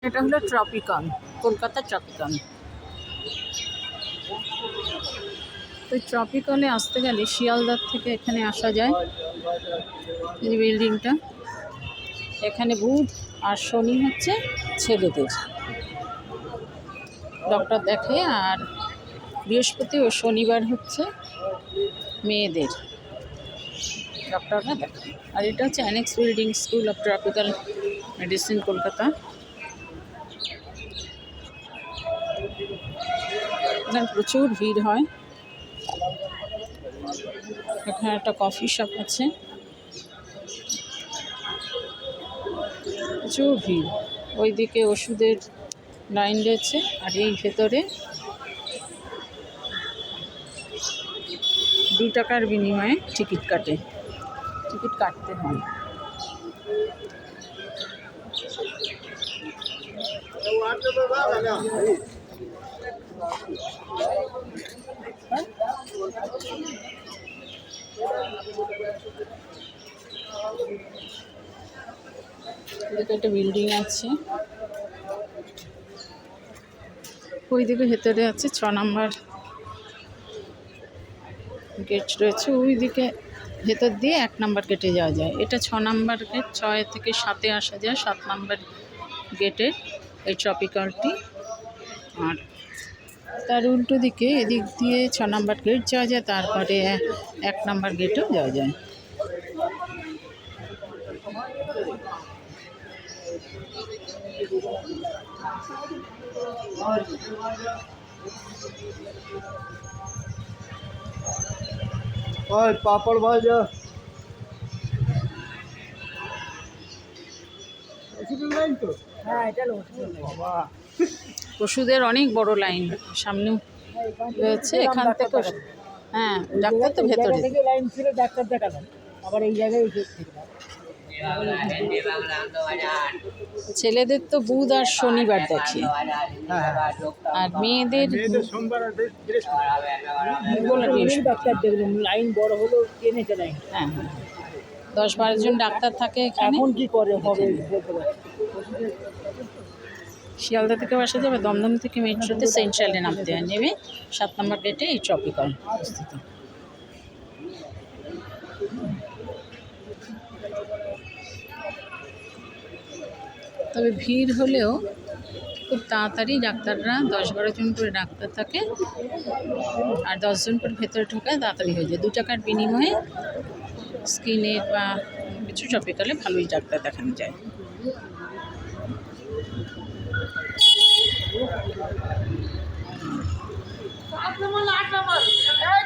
এটা হলো ট্রপিকন, কলকাতা ট্রপিকন। তো ট্রপিকনে আসতে গেলে শিয়ালদার থেকে এখানে আসা যায়। এই বিল্ডিংটা, এখানে বুধ আর শনি হচ্ছে ছেলেদের ডক্টর দেখে, আর বৃহস্পতি ও শনিবার হচ্ছে মেয়েদের ডক্টররা দেখে। আর এটা হচ্ছে annexe building, school of tropical medicine, Kolkata. এখানে প্রচুর ভিড় হয়। এখানে একটা কফি শপ আছে, প্রচুর ভিড়। ওইদিকে ওষুধের লাইন রয়েছে, আর এই ভেতরে 2 টাকার বিনিময়ে টিকিট কাটতে হয়। এদিকে একটা বিল্ডিং আছে, ওইদিকে ভেতরে আছে 6 নম্বর গেট রয়েছে। ওইদিকে ভেতর দিয়ে 1 নম্বর গেটে যাওয়া যায়। এটা 6 নম্বর গেট, 6 থেকে 7-এ আসা যায়। 7 নম্বর গেটে এই ট্রপিক্যালটি। আর তার উল্টো দিকে এদিক দিয়ে 6 নম্বর গেট যাওয়া যায়, তারপরে 1 নম্বর গেটেও যাওয়া যায়। পাপড় ভাজা লাইন তো, হ্যাঁ এটা বাবা ওষুধের অনেক বড় লাইন সামনেও রয়েছে। এখান থেকে হ্যাঁ, ডাক্তার তো ভেতরে লাইন ছিল, ডাক্তার দেখালাম, আবার এই জায়গায় ছেলেদের তো বুধ আর শনিবার দেখি, আর মেয়েদের সোমবার বৃহস্পতি। ডাক্তার দেখলাম, লাইন বড় হলো, টেনেছে লাইন। হ্যাঁ, 10-12 জন ডাক্তার থাকে এখানে। এখন কি করে হবে বলতে পারছি। শিয়ালদা থেকেও আসা যাবে, দমদম থেকে মেট্রোতে সেন্ট্রালে নামতে হয়। নেমে 7 নম্বর গেটে এই ট্রপিক্যাল অবস্থিত। তবে ভিড় হলেও খুব তাড়াতাড়ি ডাক্তাররা 10-12 জন করে ডাক্তার থাকে, আর 10 জন করে ভেতরে ঢোকায়, তাড়াতাড়ি হয়ে যায়। 2 টাকার বিনিময়ে স্কিনের বা কিছু ট্রপিক্যালে ভালোই ডাক্তার দেখানো যায়।